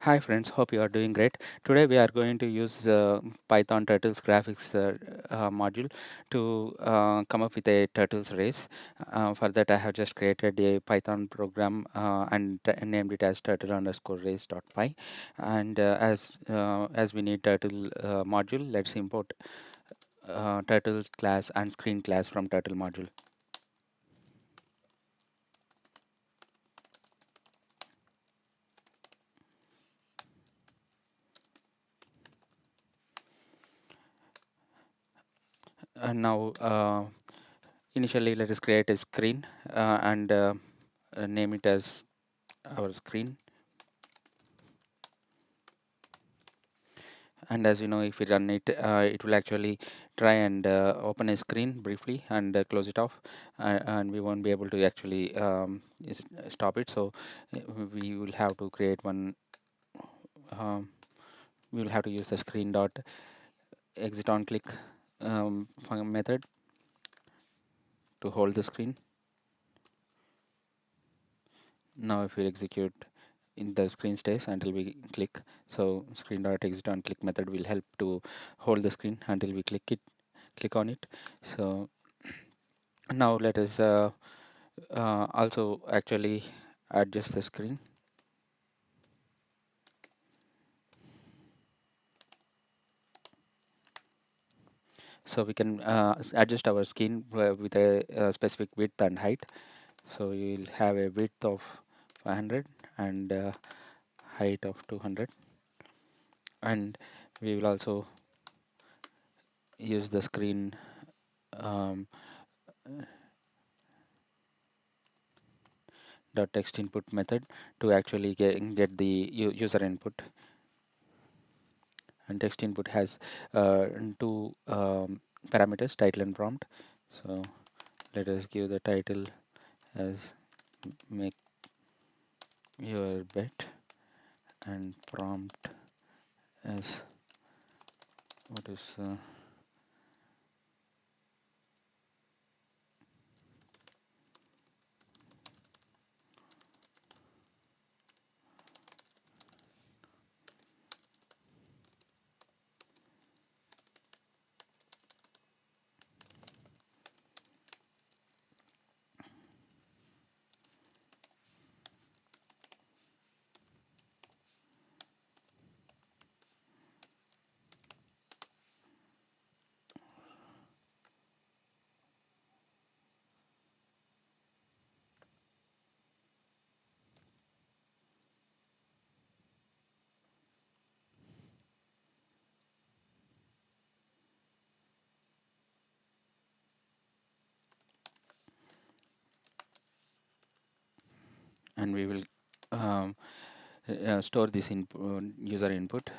Hi friends, hope you are doing great. Today we are going to use Python Turtles graphics module to come up with a Turtles race. For that I have just created a Python program and named it as turtle underscore race.py. And as we need turtle module, let's import turtle class and screen class from turtle module. And now initially let us create a screen and name it as our screen. And as you know, if we run it, it will actually try and open a screen briefly and close it off, and we won't be able to actually stop it. So uh, we will have to create one. We will have to use the screen dot exit on click method to hold the screen. Now if we execute, in the screen stays until we click. So screen dot exit on click method will help to hold the screen until we click on it. So now let us also actually adjust the screen. So we can adjust our skin with a specific width and height. So you'll have a width of 500 and height of 200. And we will also use the screen um, dot text input method to actually get the user input. And text input has two parameters, title and prompt. So let us give the title as make your bet and prompt as what is and we will um, store this user input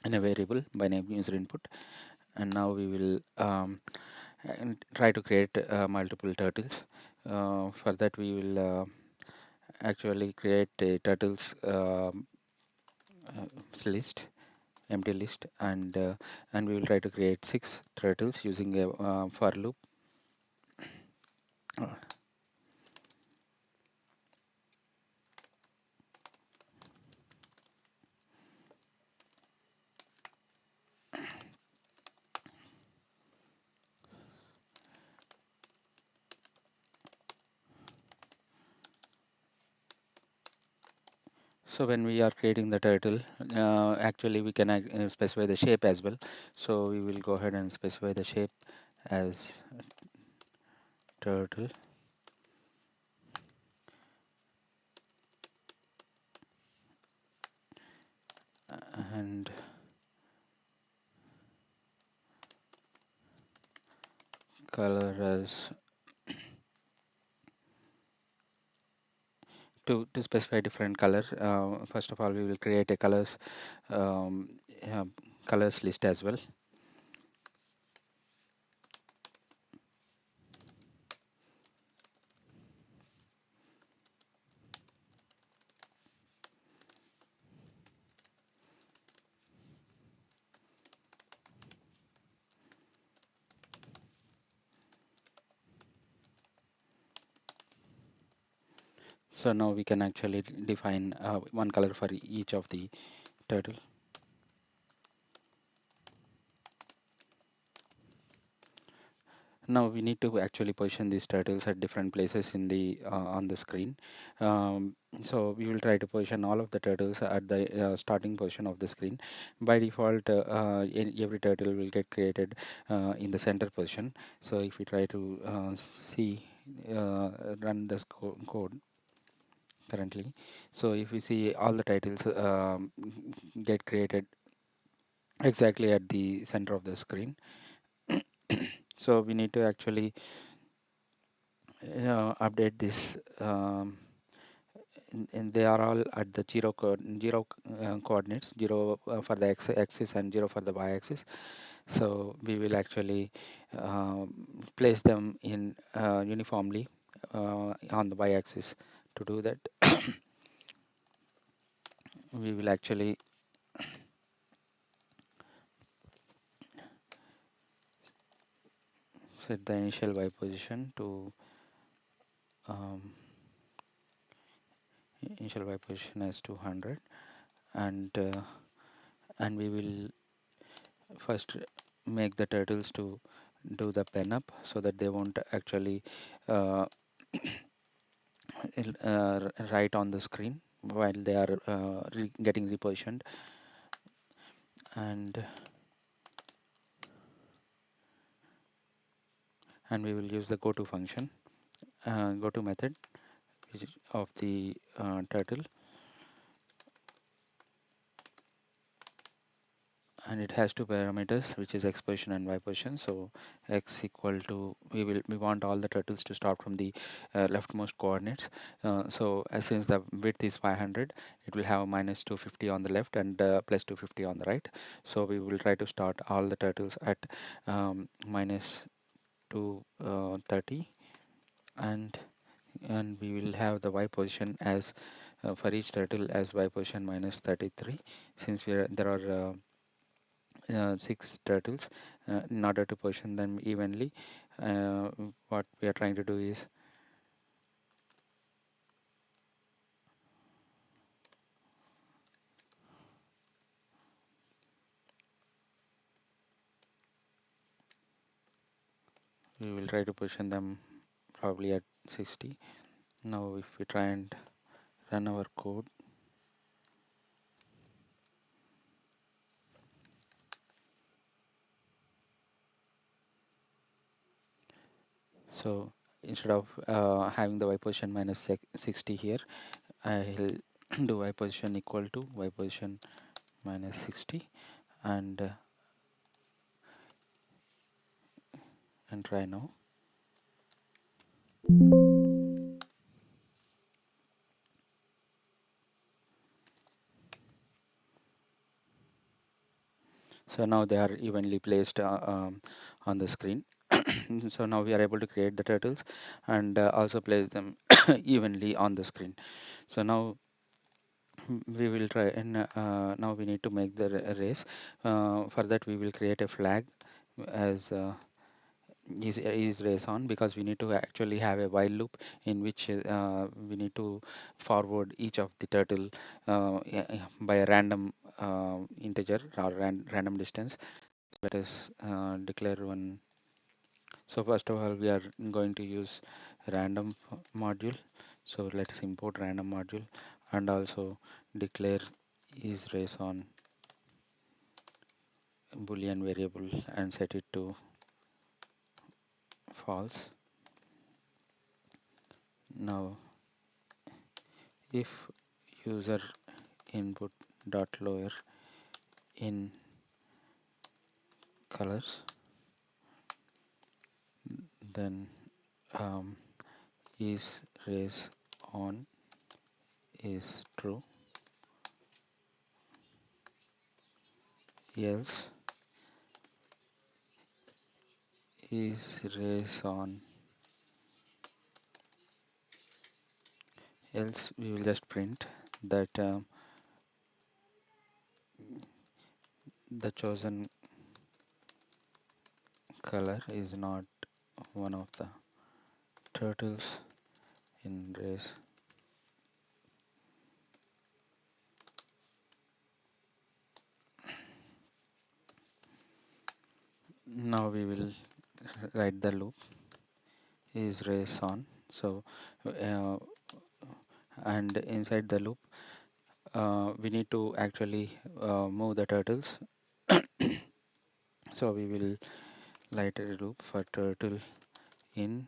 in a variable by name user input. And now we will and try to create multiple turtles. For that we will actually create a turtles list, empty list, and we will try to create 6 turtles using a for loop. So when we are creating the turtle, actually we can specify the shape as well. So we will go ahead and specify the shape as turtle, and color as to specify different color. First of all, we will create a um, uh, colors list as well. So now we can actually define one color for each of the turtle. Now we need to actually position these turtles at different places in the on the screen. So we will try to position all of the turtles at the starting position of the screen. By default, every turtle will get created in the center position. So if we try to run this code currently, so if we see all the titles get created exactly at the center of the screen. So we need to actually update this, and they are all at the zero coordinates, zero for the axis and zero for the y-axis. So we will actually place them in uniformly on the y-axis. To do that, we will actually set the initial y position to um, initial y position as 200, and we will first make the turtles to do the pen up so that they won't actually uh, write on the screen while they are getting repositioned. And we will use the goto function, goto method of the turtle, and it has two parameters, which is x position and y position. So x equal to, we want all the turtles to start from the leftmost coordinates. So since the width is 500, it will have minus 250 on the left and plus 250 on the right. So we will try to start all the turtles at minus 230, and we will have the y position as for each turtle as y position minus 33, since there are 6 turtles. In order to position them evenly, what we are trying to do is we will try to position them probably at 60. Now if we try and run our code, so instead of having the y position minus 60 here, I'll do y position equal to y position minus 60, and try now. So now they are evenly placed on the screen. So now we are able to create the turtles and also place them evenly on the screen. So now we will try, and now we need to make the race. For that we will create a flag as is race on, because we need to actually have a while loop in which we need to forward each of the turtle by a random integer or random distance. Let us declare one. So first of all, we are going to use random module. So let us import random module and also declare is race on boolean variable and set it to false. Now if user input dot lower in colors, then um, is race on is true, else is race on, else we will just print that the chosen color is not one of the turtles in race Now we will write the loop is race on. So uh, and inside the loop we need to actually move the turtles. So we will write a loop for turtle in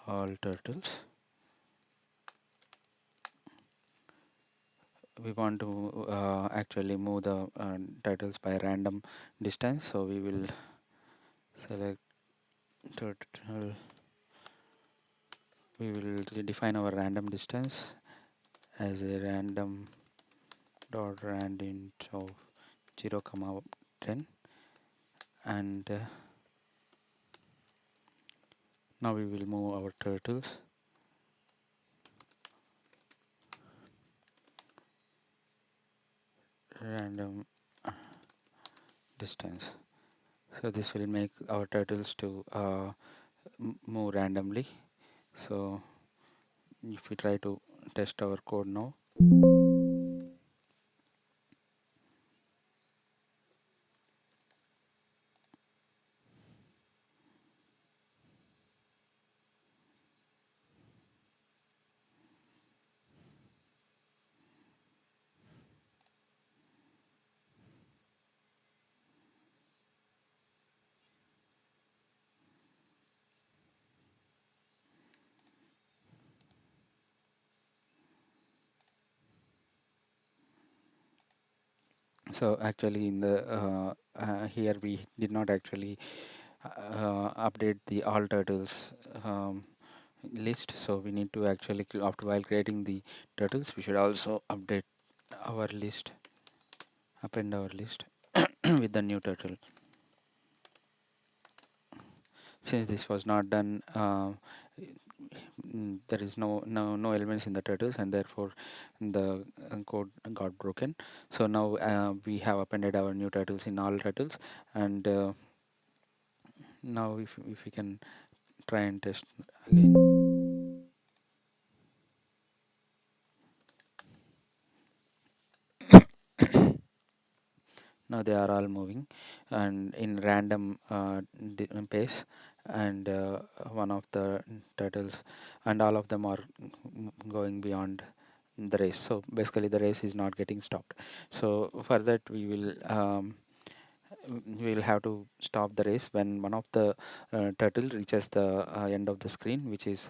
all turtles. We want to actually move the turtles by random distance, so we will select turtle. We will define our random distance as a random dot randint of 0 comma 10, and now we will move our turtles random distance. So this will make our turtles to move randomly. So if we try to test our code now, so actually in the here we did not actually update the all turtles list, so we need to actually after while creating the turtles we should also update our list, append our list with the new turtle. Since this was not done, there is no elements in the turtles, and therefore the code got broken. So now we have appended our new turtles in all turtles, and now if we can try and test again. Now they are all moving and in random pace, and one of the turtles, and all of them are going beyond the race. So basically the race is not getting stopped. So for that we will have to stop the race when one of the turtle reaches the end of the screen, which is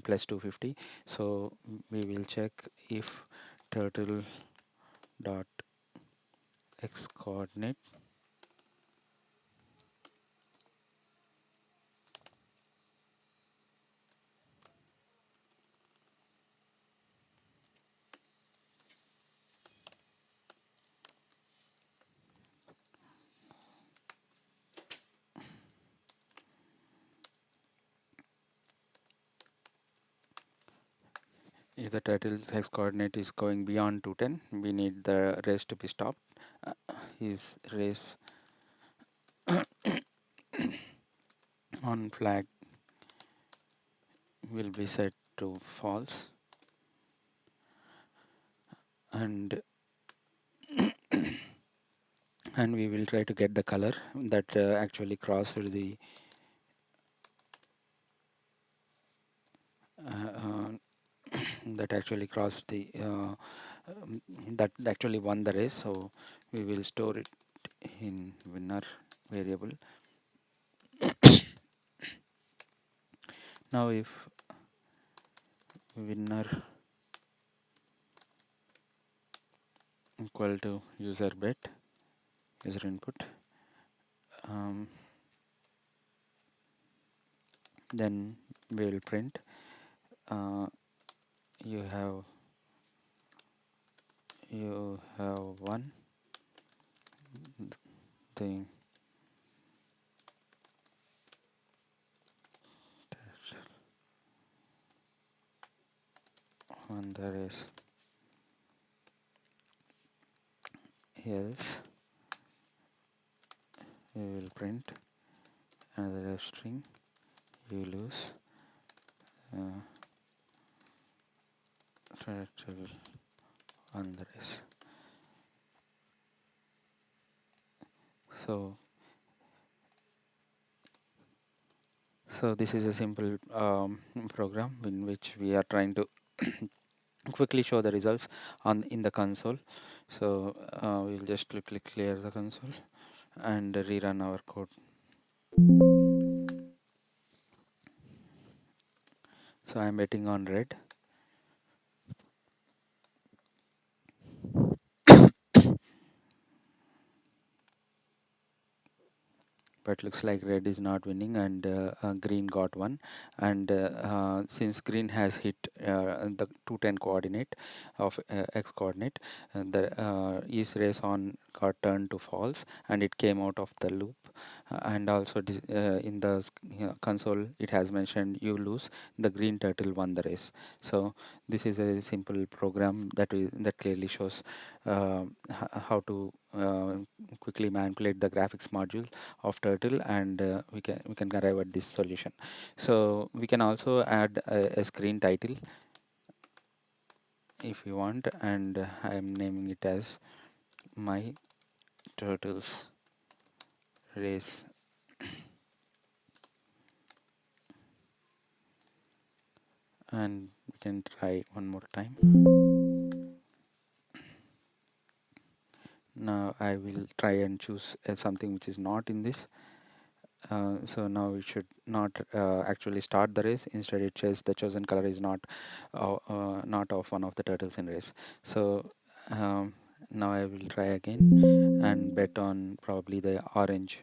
plus 250. So we will check if turtle dot x coordinate if the turtle x coordinate is going beyond 210, we need the race to be stopped. Is race on flag will be set to false, and and we will try to get the color that actually crossed the uh, that actually crossed the that actually won the race. So we will store it in winner variable. Now if winner equal to user bet, user input, um, then we will print uh, you have won the won the race. Else we will print another string, you lose uh, turtle on the race. So So this is a simple program in which we are trying to quickly show the results on in the console. So we'll just quickly clear the console and rerun our code. So I'm betting on red. But looks like red is not winning, and green got one. And since green has hit the 210 coordinate of x coordinate, the east race on got turned to false, and it came out of the loop. And also in the console it has mentioned you lose, the green turtle won the race. So this is a simple program that clearly shows how to quickly manipulate the graphics module of turtle, and we can arrive at this solution. So we can also add a screen title if you want, and I am naming it as my turtles race. And we can try one more time. Now I will try and choose something which is not in this. So now we should not actually start the race. Instead, it says the chosen color is not of one of the turtles in race. So now I will try again and bet on probably the orange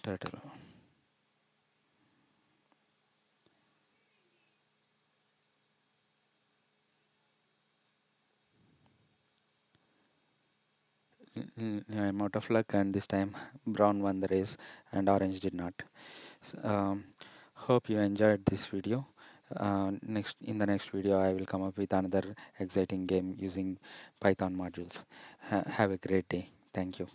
turtle. I'm out of luck, and this time brown won the race and orange did not. Hope you enjoyed this video. In the next video, I will come up with another exciting game using Python modules. Have a great day. Thank you.